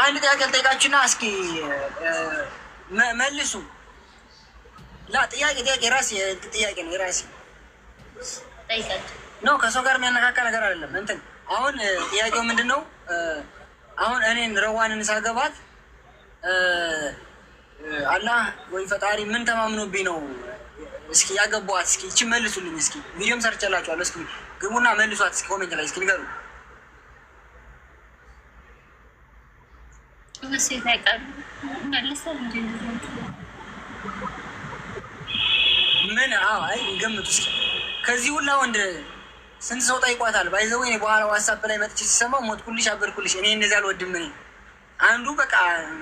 አንድ ጥያቄ ልጠይቃችሁና እስኪ መልሱ። ጥያቄ የራሴ ጥያቄ ነው የራሴ ነው። ከሰው ጋር የሚያነካካ ነገር አይደለም። እንትን አሁን ጥያቄው ምንድን ነው? አሁን እኔን ረዋንን ሳገባት አላህ ወይ ፈጣሪ ምን ተማምኖብኝ ነው እስኪ ያገባዋት? እስኪ እቺ መልሱልኝ። እስኪ ቪዲዮም ሰርቻላችኋለሁ። እስኪ ግቡና መልሷት። እስኪ ኮሜንት ላይ እስኪ ንገሩ። ምን አይ ገምቱ እስኪ። ከዚህ ሁላ ወንድ ስንት ሰው ጠይቋታል? ባይዘው እኔ በኋላ ዋትስአፕ ላይ መጥቼ ሲሰማው ሞትኩልሽ፣ አበርኩልሽ። እኔ እንደዚህ አልወድም። እኔ አንዱ በቃ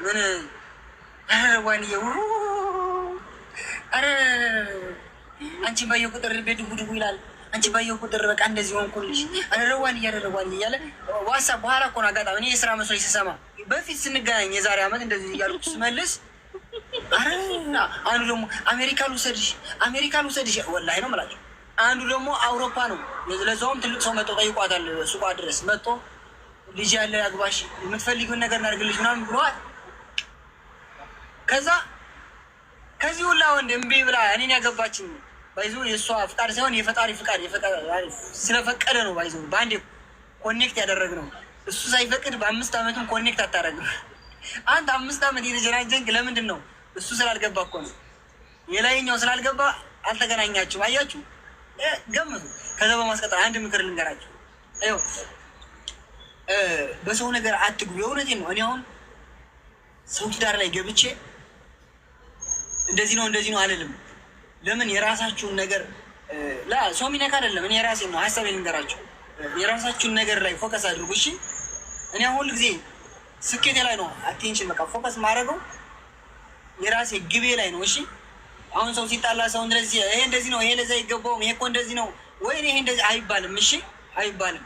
ምን ዋንየው አረ አንቺ ባየው ቁጥር ቤት ጉድጉ ይላል። አንቺ ባየው ቁጥር በቃ እንደዚህ ሆንኩልሽ። አረረዋን እያለ ዋትስአፕ በኋላ እኮ ነው አጋጣሚ እኔ የስራ መስሎኝ ስሰማ በፊት ስንገናኝ የዛሬ ዓመት እንደዚህ እያልኩ ስመልስ አረ አንዱ ደግሞ አሜሪካ ልውሰድሽ ወላሂ ነው የምላቸው። አንዱ ደግሞ አውሮፓ ነው፣ ለዛውም ትልቅ ሰው መጥቶ ጠይቋታል። ሱቋ ድረስ መጥቶ ልጅ ያለ ያግባሽ፣ የምትፈልጊውን ነገር እናድርግልሽ ምናምን ብለዋል። ከዛ ከዚህ ሁላ ወንድ እምቢ ብላ እኔን ያገባችኝ ባይዞ የእሷ ፍቃድ ሳይሆን የፈጣሪ ፍቃድ ስለፈቀደ ነው። ባይዞ በአንዴ ኮኔክት ያደረግነው እሱ ሳይፈቅድ በ5 ዓመትም ኮኔክት አታደርግም። አንድ 5 ዓመት የተጀናጀንክ ለምንድን ነው? እሱ ስላልገባ እኮ ነው። የላይኛው ስላልገባ አልተገናኛችሁም። አያችሁ፣ ገምቱ። ከዛ በማስቀጠል አንድ ምክር ልንገራችሁ። ይኸው በሰው ነገር አትግቡ። የእውነቴን ነው። እኔ አሁን ሰው ትዳር ላይ ገብቼ እንደዚህ ነው አልልም። ለምን የራሳችሁን ነገር ሰው ሚነካ አይደለም። እኔ የራሴን ነው ሀሳብ ልንገራችሁ። የራሳችሁን ነገር ላይ ፎከስ አድርጉ። እሺ፣ እኔ ሁል ጊዜ ስኬቴ ላይ ነው አቴንሽን በቃ ፎከስ ማድረገው የራሴ ግቤ ላይ ነው። እሺ፣ አሁን ሰው ሲጣላ ሰው እንደዚህ ይሄ እንደዚህ ነው፣ ይሄ ለዛ አይገባውም፣ ይሄ እኮ እንደዚህ ነው ወይ ይሄ እንደዚህ አይባልም። እሺ፣ አይባልም።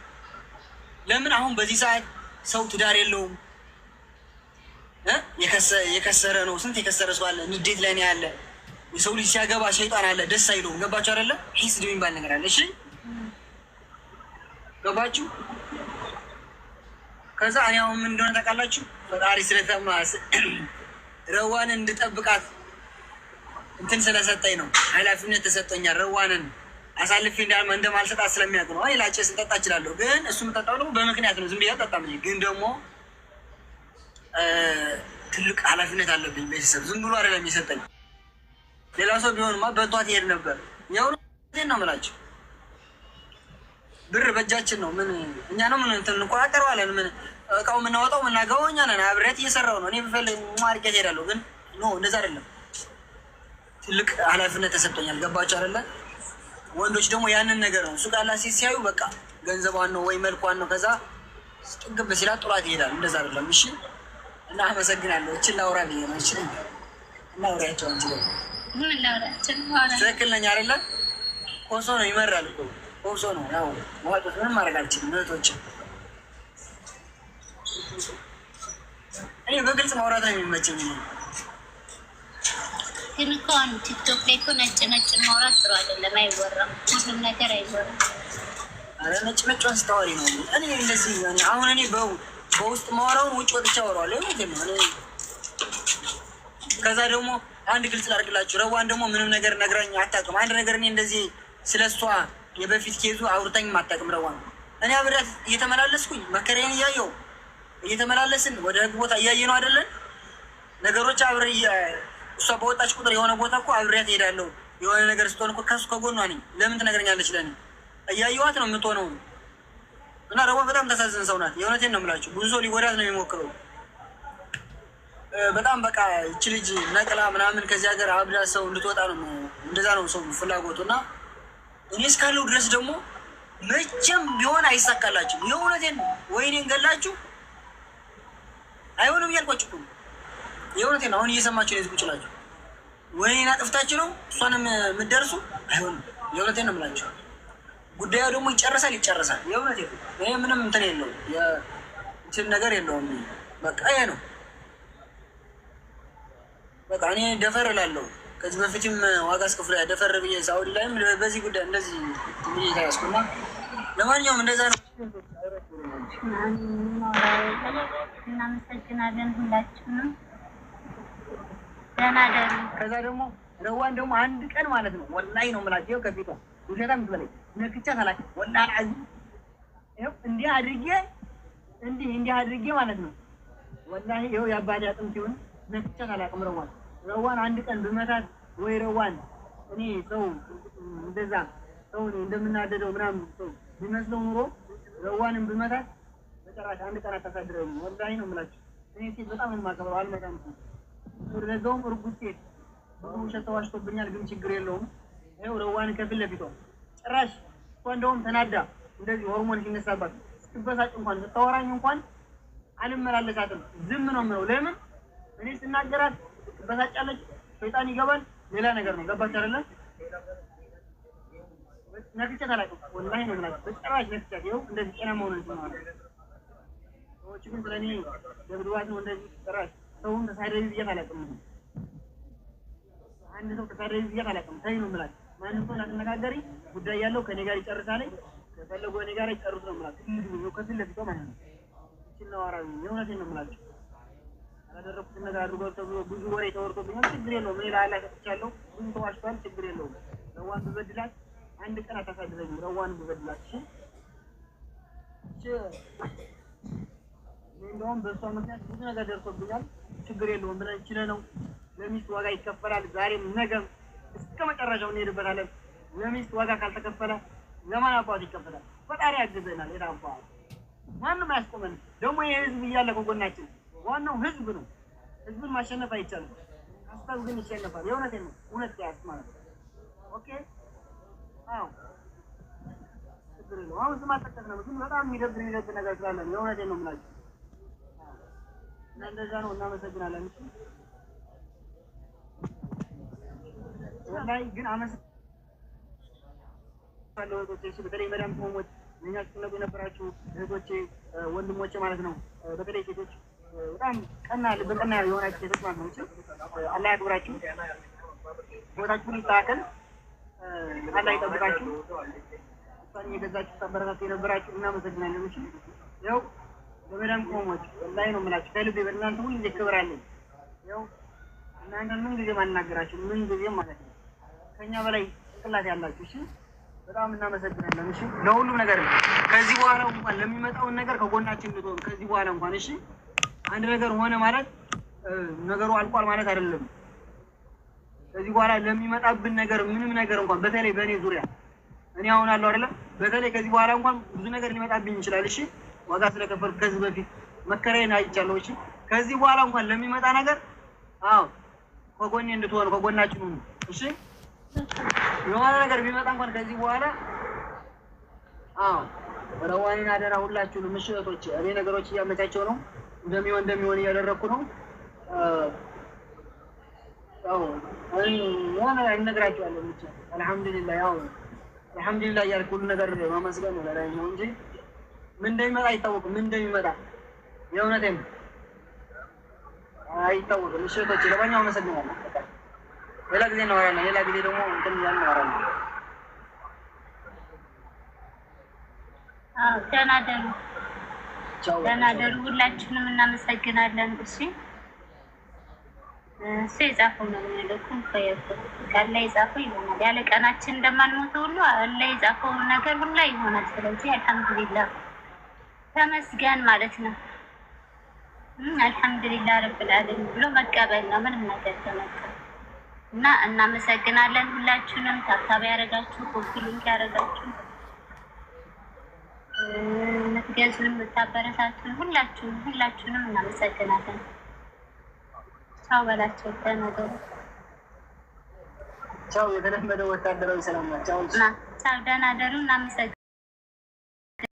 ለምን አሁን በዚህ ሰዓት ሰው ትዳር የለውም፣ የከሰረ ነው። ስንት የከሰረ ሰው አለ፣ ንዴት ላይ ነው ያለ። የሰው ልጅ ሲያገባ ሸይጣን አለ፣ ደስ አይለውም። ገባችሁ አይደለ? ሂስድ የሚባል ነገር አለ። እሺ፣ ገባችሁ? ከዛ እኔ አሁን ምን እንደሆነ ታውቃላችሁ? ፈጣሪ ስለተማ ረዋንን እንድጠብቃት እንትን ስለሰጠኝ ነው፣ ኃላፊነት ተሰጠኛል። ረዋንን አሳልፌ እንደማልሰጣት ስለሚያውቅ ነው። እኔ ላጨስ ልጠጣ እችላለሁ፣ ግን እሱ የምጠጣው ደግሞ በምክንያት ነው። ዝም ብዬ አልጠጣም። ግን ደግሞ ትልቅ ኃላፊነት አለብኝ። ቤተሰብ ዝም ብሎ አይደለም የሰጠኝ። ሌላ ሰው ቢሆንማ በቷት ይሄድ ነበር። የእውነቴን ነው የምላቸው። ብር በእጃችን ነው። ምን እኛ ነው ምን እንትን እንቆጣጠረዋለን? ምን እቃው የምናወጣው የምናገባው እኛ ነን። አብሬት እየሰራው ነው። እኔ ብፈልግ ማርኬት ሄዳለሁ፣ ግን ኖ እንደዛ አይደለም። ትልቅ ኃላፊነት ተሰጥቶኛል። ገባችሁ አይደለ? ወንዶች ደግሞ ያንን ነገር ነው። እሱ ቃላ ሲያዩ በቃ ገንዘቧን ነው ወይ መልኳን ነው። ከዛ ጥግብ ሲላት ጥሏት ይሄዳል። እንደዛ አይደለም። እሺ፣ እና አመሰግናለሁ። እችን ላውራ ብዬ ነው። እችን እናውሪያቸው እንጂ ትክክል ነኝ አይደለ? ኮሶ ነው ይመራል እኮ ኮሶ ነው። ያው ዋጦት ምንም ማድረግ አልችልም። እህቶችን እኔ በግልጽ ማውራት ነው የሚመቸኝ። ግን እኮ አሁን ቲክቶክ ላይ እኮ ነጭ ማውራት ጥሩ አይደለም። አይወራም፣ ሁሉም ነገር አይወራም። አረ ነጭ ስታወሪ ነው። እኔ እንደዚህ አሁን እኔ በውስጥ ማውራውን ውጭ ወጥቼ አወራዋለሁ። ከዛ ደግሞ አንድ ግልጽ ላድርግላችሁ። ረዋን ደግሞ ምንም ነገር ነግራኝ አታውቅም። አንድ ነገር እኔ እንደዚህ ስለ እሷ የበፊት ኬዙ አውርታኝም አታውቅም። ረዋን እኔ አብሬያት እየተመላለስኩኝ መከሬን እያየው እየተመላለስን ወደ ህግ ቦታ እያየ ነው አይደለን ነገሮች አብሬ እሷ በወጣች ቁጥር የሆነ ቦታ እኮ አብሬያት እሄዳለሁ። የሆነ ነገር ስትሆን እኮ ከሱ ከጎኗ ነኝ። ለምን ትነግረኛለች? ለኔ እያየኋት ነው የምትሆነው። እና ረዋ በጣም ተሳዝን ሰው ናት። የእውነቴን ነው የምላችሁ። ብዙ ሰው ሊወዳት ነው የሚሞክረው። በጣም በቃ ይች ልጅ ነቅላ ምናምን ከዚህ ሀገር አብዳ ሰው እንድትወጣ ነው። እንደዛ ነው ሰው ፍላጎቱ። እና እኔ እስካለው ድረስ ደግሞ መቼም ቢሆን አይሳካላችሁ። የእውነቴን ነው። ወይኔን ገላችሁ አይሆንም እያልኳችሁ እኮ የእውነቴን ነው። አሁን እየሰማችሁ ነው ቁጭ ብላችሁ ወይኔን አጥፍታችሁ ነው እሷንም የምትደርሱ አይሆንም። የእውነቴን ነው የምላችሁ። ጉዳዩ ደግሞ ይጨረሳል። የእውነቴን ነው። ይሄ ምንም እንትን የለውም፣ እንትን ነገር የለውም። በቃ ይሄ ነው። በቃ እኔ ደፈር እላለሁ። ከዚህ በፊትም ዋጋ አስከፍሎ ደፈር ብዬ ሳውዲ ላይም በዚህ ጉዳይ እንደዚህ ተያዝኩና ለማንኛውም እንደዛ ነው። እናመሰግናለን ሁላችንም። ደህና ደሩ። ከዛ ደግሞ ረዋን ደግሞ አንድ ቀን ማለት ነው ወላሂ ነው የምላቸው ከፊቷ ውሸታም ትበለኝ ነክቻት አላውቅም። ወላሂ አልዓዚም ይኸው እንዲህ አድርጌ ማለት ነው ወላሂ ይኸው የአባቴ አጥንት ሲሆን ነክቻት አላውቅም። ረዋን አንድ ቀን ብመታት ወይ ረዋን እኔ ሰው እንደዛ ሰው እንደምናደደው ምናምን ሰው ቢመስለው ኑሮ ረዋንም ብመታት በጭራሽ አንድ ቀን አታሳድረኝም። ወላሂ ነው የምላቸው። እኔ ሴት በጣም ነው የማከብረው። አልመጣም ለዛውም እርጉዝ ሴት ብዙ ውሸት ተዋሽቶብኛል፣ ግን ችግር የለውም። ይኸው ረዋን ከፊት ለፊቷ ጭራሽ እሷ እንደውም ተናዳ እንደዚህ ሆርሞን ሲነሳባት ስትበሳጭ እንኳን ስታወራኝ እንኳን አልመላለሳትም፣ ዝም ነው የምለው። ለምን እኔ ስናገራት ትበሳጫለች፣ ሰይጣን ይገባል፣ ሌላ ነገር ነው። ገባች አይደለ? ነክቻት አላውቅም። ወላሂ ነው የምላቸው በጭራሽ ነክቻት። ይኸው እንደዚህ ጤናማ ሆነን ስናወራ ሰዎች ግን ስለኔ ደብድባት ነው እንደዚህ ጭራሽ ሰውን ተሳደቢ ብያት አላውቅም። አንድ ሰው ተሳደቢ ብያት አላውቅም። ተይ ነው የምላቸው። ማንም ሰው ላትነጋገሪ ጉዳይ ያለው ከኔ ጋር ይጨርሳለኝ፣ ከፈለጉ እኔ ጋር ይጨርሱ ነው የምላቸው። ይሄዱ ከፊት ለፊቷ ማለት ነው። እቺን ነው አራዊ የእውነቴን ነው የምላቸው። ያላደረኩትን ነገር አድርጎ ተብሎ ብዙ ወሬ ተወርቶብኛል። ችግር የለውም። እኔ ለአላህ ሰጥቻለሁ። ብዙ ተዋሽቷል። ችግር የለውም። ረዋን ብበድላት አንድ ቀን አታሳድረኝም። ረዋን ብበድላት እንደውም በእሷ ምክንያት ብዙ ነገር ደርሶብኛል። ችግር የለውም ብለን ችለነው ለሚስት ዋጋ ይከፈላል። ዛሬም ነገም እስከ መጨረሻው እንሄድበታለን። ለሚስት ዋጋ ካልተከፈለ ለማን አባቱ ይከፈላል? ፈጣሪ ያግዘናል። የታባ ማንም አያስቆመን። ደግሞ የህዝብ እያለ ከጎናችን ዋናው ህዝብ ነው። ህዝብን ማሸነፍ አይቻልም። ሀሳብ ግን ይሸነፋል። የእውነቴን ነው። እውነት ያስ ማለት ነው። ኦኬ አዎ ችግር የለውም። አሁን ስም አልጠቀስንም፣ ግን በጣም የሚደብር ነገር ስላለ ነው። የእውነቴን ነው የምላችሁ። እና እንደዛ ነው። እናመሰግናለን። ወላሂ ግን አመሰግናለሁ እህቶቼ፣ በተለይ መዳም ቆሞች እኛ ስትነቁ የነበራችሁ እህቶቼ ወንድሞቼ ማለት ነው። በተለይ ሴቶች በጣም በቀና የሆናችሁ ሴቶች ማለት ነው። አላህ ያክብራችሁ፣ ቦታችሁን ይስተካከል፣ አላህ ይጠብቃችሁ። እሷን የገዛችሁ ታበረታቱ የነበራችሁ እናመሰግናለን። እሺ ያው በመዳም ቆሞች ወላሂ ነው የምላችሁ ከልቤ በእናንተ ሁሉ ጊዜ ክብር አለኝ። ያው እናንተ ምን ጊዜ ማናገራችሁ ምን ጊዜም ማለት ነው ከኛ በላይ ጭንቅላት ያላችሁ። እሺ በጣም እናመሰግናለን። እሺ ለሁሉም ነገር ከዚህ በኋላ እንኳን ለሚመጣውን ነገር ከጎናችን እንድትሆኑ ከዚህ በኋላ እንኳን እሺ አንድ ነገር ሆነ ማለት ነገሩ አልቋል ማለት አይደለም። ከዚህ በኋላ ለሚመጣብን ነገር ምንም ነገር እንኳን በተለይ በእኔ ዙሪያ እኔ አሁን አለው አይደለም በተለይ ከዚህ በኋላ እንኳን ብዙ ነገር ሊመጣብኝ ይችላል። እሺ ዋጋ ስለከፈልኩ ከዚህ በፊት መከራዬን አይቻለሁ። እሺ ከዚህ በኋላ እንኳን ለሚመጣ ነገር አዎ ከጎኔ እንድትሆኑ ከጎናችን ሁኑ። እሺ የሆነ ነገር ቢመጣ እንኳን ከዚህ በኋላ አዎ ረዋኔን አደራ ሁላችሁንም። እሺ እህቶቼ እኔ ነገሮች እያመቻቸው ነው፣ እንደሚሆን እያደረኩ ነው። ያው ዋና እነግራችኋለሁ ብቻ አልሐምዱሊላህ። ያው አልሐምዱሊላህ እያልኩ ሁሉ ነገር ማመስገን ነው ለራይ ነው እንጂ ምን እንደሚመጣ አይታወቅም። ምን እንደሚመጣ የእውነቴን አይታወቅም። እሺ እህቶቼ ለማንኛውም አመሰግናለሁ። ሌላ ጊዜ እናወራለን። ሌላ ጊዜ ደግሞ እንትን እያልን እናወራለን። ደህና ደሩ። ደህና ደሩ። ሁላችንም እናመሰግናለን። እሺ እሱ የጻፈው ነው የሚልኩን ቃል ላይ የጻፈው ይሆናል። ያለ ቀናችን እንደማንሞት ሁሉ አላህ የጻፈው ነገር ሁሉ ይሆናል። ስለዚህ አልሐምዱሊላህ ተመስገን ማለት ነው። አልሐምዱሊላህ ረብል ዓለሚን ብሎ መቀበል ነው። ምንም ነገር ተመቀበል እና እናመሰግናለን። ሁላችሁንም ታብታብ ያደረጋችሁ ኮፒ ሊንክ ያደረጋችሁ የምትገዙን የምታበረታቱን ሁላችሁንም እናመሰግናለን። ቻው በላቸው። ተነገሩ ቻው። የተለመደው ወታደራዊ ሰላም ነው። ቻው። ቻው። ደህና ደሩ። እናመሰግናለን።